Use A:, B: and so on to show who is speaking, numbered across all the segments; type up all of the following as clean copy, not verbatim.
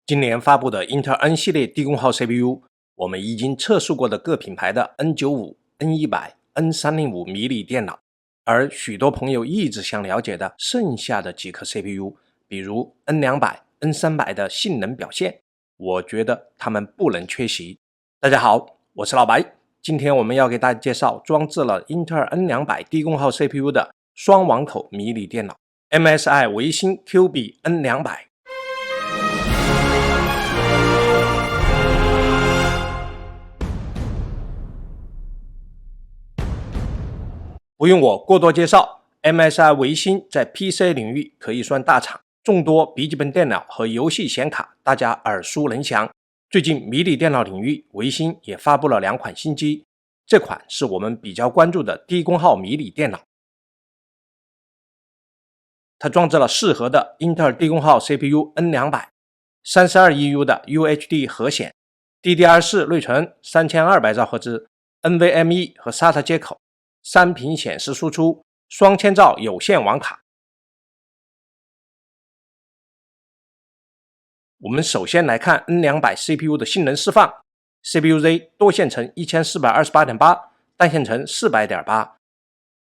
A: 今年发布的英特尔 N 系列低功耗 CPU， 我们已经测试过的各品牌的 N95、N100、N305 迷你电脑，而许多朋友一直想了解的剩下的几颗 CPU， 比如 N200、N300 的性能表现，我觉得它们不能缺席。大家好，我是老白，今天我们要给大家介绍装置了英特尔 N200 低功耗 CPU 的双网口迷你电脑 MSI 维新 QB N200。不用我过多介绍， MSI 维新在 PC 领域可以算大厂，众多笔记本电脑和游戏显卡大家耳熟能详。最近迷你电脑领域，维新也发布了2款新机，这款是我们比较关注的低功耗迷你电脑。它装置了适合的英特尔低功耗 CPU N200， 32EU 的 UHD 核显， DDR4 内存3200兆赫兹， NVMe 和 SATA 接口，3屏显示输出，双千兆有线网卡。我们首先来看 N200 CPU 的性能释放， CPU-Z 多线程 1428.8， 单线程 400.8。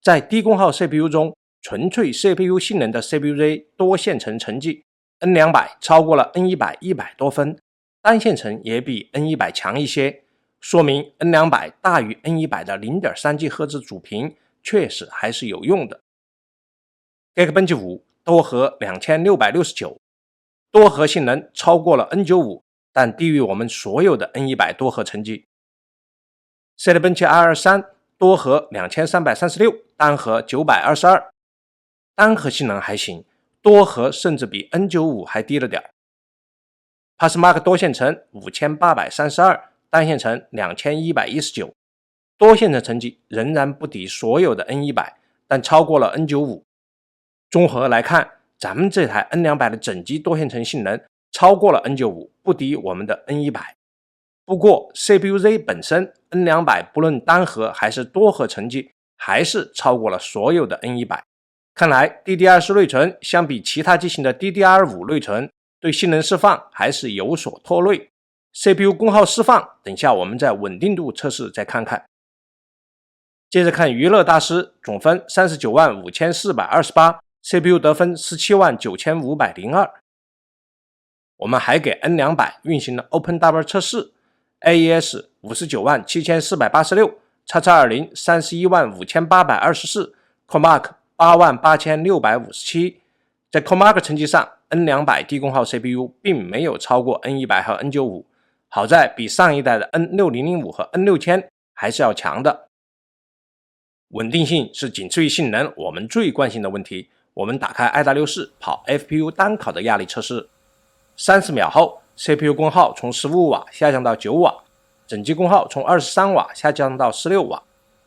A: 在低功耗 CPU 中，纯粹 CPU 性能的 CPU-Z 多线程成绩 N200 超过了 N100 100多分，单线程也比 N100 强一些，说明 N200 大于 N100 的 0.3G 赫兹主频确实还是有用的。 Geekbench 5多核2669，多核性能超过了 N95， 但低于我们所有的 N100 多核成绩。 Cinebench R3 多核2336，单核922，单核性能还行，多核甚至比 N95 还低了点。 Passmark 多线程5832，单线程2119，多线程成绩仍然不敌所有的 N100， 但超过了 N95。 综合来看，咱们这台 N200 的整机多线程性能超过了 N95， 不敌我们的 N100。 不过 CPU-Z 本身 N200 不论单核还是多核成绩还是超过了所有的 N100。 看来 DDR4 内存相比其他机型的 DDR5 内存对性能释放还是有所拖累， CPU 功耗释放等下我们在稳定度测试再看看。接着看娱乐大师，总分395428， CPU 得分179502。我们还给 N200 运行了 OpenDouble 测试， AES 5977486， XX20 3152824， Comark 88657。 在 Comark 成绩上， N200 低功耗 CPU 并没有超过 N100 和 N95， 好在比上一代的 N6005 和 N6000 还是要强的。稳定性是仅次于性能我们最关心的问题，我们打开 IDA64 跑 FPU 单考的压力测试，30秒后 CPU 功耗从15瓦下降到9瓦，整机功耗从23瓦下降到16瓦，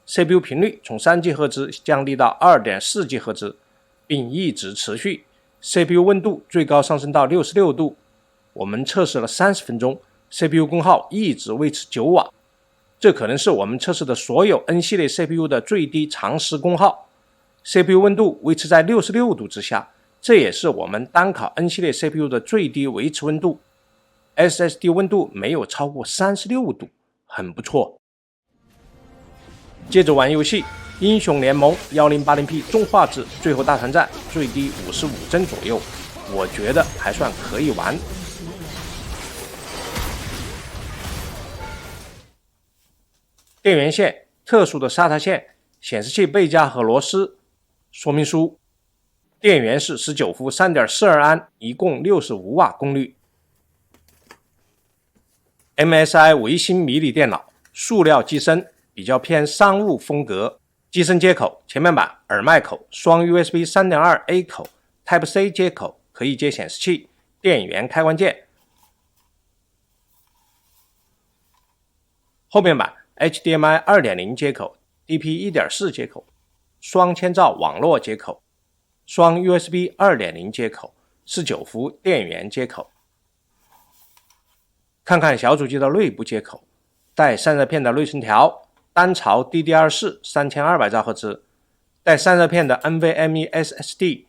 A: CPU 频率从 3G 赫兹降低到 2.4G 赫兹，并一直持续。 CPU 温度最高上升到66度，我们测试了30分钟， CPU 功耗一直维持9瓦，这可能是我们测试的所有 N 系列 CPU 的最低常识功耗。 CPU 温度维持在66度之下，这也是我们单考 N 系列 CPU 的最低维持温度。 SSD 温度没有超过36度，很不错。接着玩游戏，英雄联盟 1080P 中画质最后大团战最低55帧左右，我觉得还算可以玩。电源线，特殊的 SATA 线，显示器背架和螺丝。说明书，电源是19伏 3.42 安，一共65瓦功率。MSI 维新迷你电脑，塑料机身，比较偏商务风格。机身接口，前面板、耳麦口，双 USB 3.2A 口， Type-C 接口，可以接显示器、电源开关键。后面板 HDMI 2.0 接口， DP 1.4 接口，双千兆网络接口，双 USB 2.0 接口，19伏电源接口。看看小主机的内部接口，带散热片的内存条，单槽 DDR4 3200兆赫兹，带散热片的 NVMe SSD，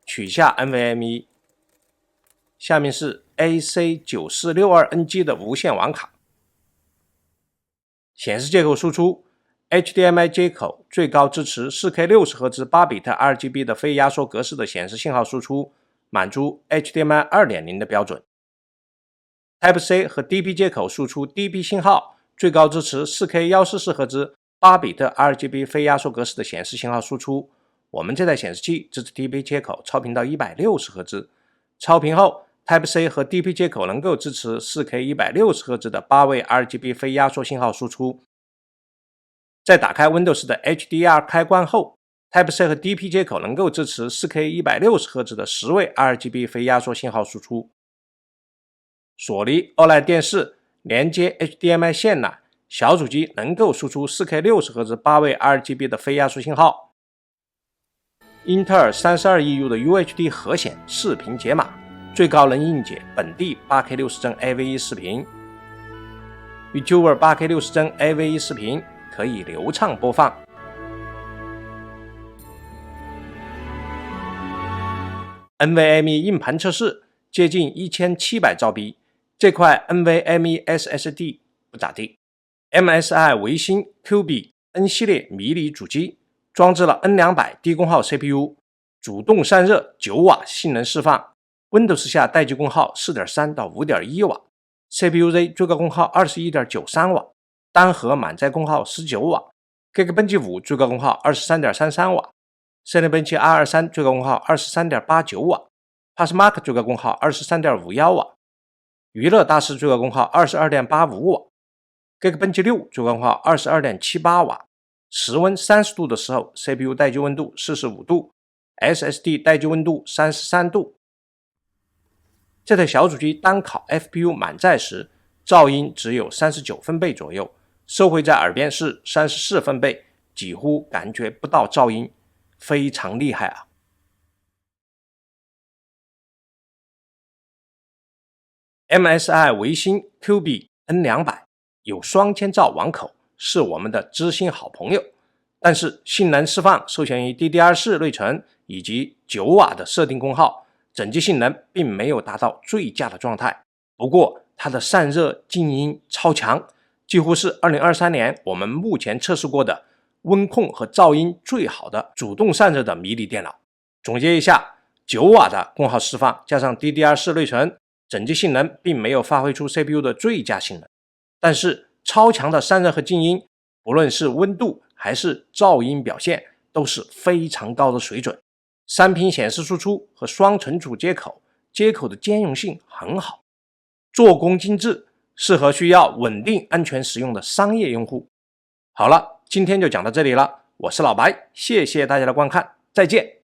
A: 取下 NVMe。下面是 AC9462NG 的无线网卡。显示接口输出 HDMI 接口最高支持 4K 60Hz 8比特 RGB 的非压缩格式的显示信号输出，满足 HDMI 2.0 的标准。Type-C 和 DP 接口输出 DP 信号，最高支持 4K 144Hz 8比特 RGB 非压缩格式的显示信号输出。我们这台显示器支持 DP 接口超频到 160Hz， 超频后 Type-C 和 DP 接口能够支持 4K 160Hz 的8位 RGB 非压缩信号输出。在打开 Windows 的 HDR 开关后， Type-C 和 DP 接口能够支持 4K 160Hz 的10位 RGB 非压缩信号输出。索尼 OLED 电视连接 HDMI 线缆，小主机能够输出 4K 60Hz 8位 RGB 的非压缩信号。英特尔 32EU 的 UHD 核显视频解码，最高能硬解本地 8K 60帧 AV1 视频。YouTuber 8K 60帧 AV1 视频可以流畅播放。NVMe 硬盘测试接近1700兆 B， 这块 NVMe SSD 不咋地。MSI 维新 QB N 系列迷你主机装置了 N200 低功耗 CPU， 主动散热9瓦性能释放， Windows 下待机功耗 4.3 到 5.1 瓦， CPU-Z 最高功耗 21.93 瓦，单核满载功耗19瓦， Geekbench 5最高功耗 23.33 瓦， Cinebench R23 最高功耗 23.89 瓦， Passmark 最高功耗 23.51 瓦，娱乐大师最高功耗 22.85 瓦， Geekbench 6最高功耗 22.78 瓦。室温30度的时候 CPU 待机温度45度， SSD 待机温度33度。这台小主机单烤 FPU 满载时噪音只有39分贝左右，收回在耳边是34分贝，几乎感觉不到噪音，非常厉害啊。MSI 维新 QB N200 有双千兆网口，是我们的知心好朋友，但是性能释放受限于 DDR4 内存以及9瓦的设定功耗，整机性能并没有达到最佳的状态。不过它的散热静音超强，几乎是2023年我们目前测试过的温控和噪音最好的主动散热的迷你电脑。总结一下，9瓦的功耗释放加上 DDR4 内存，整机性能并没有发挥出 CPU 的最佳性能，但是超强的散热和静音，不论是温度还是噪音表现都是非常高的水准。3频显示输出和双存储接口的兼容性很好，做工精致，适合需要稳定安全使用的商业用户。好了，今天就讲到这里了，我是老白，谢谢大家的观看，再见。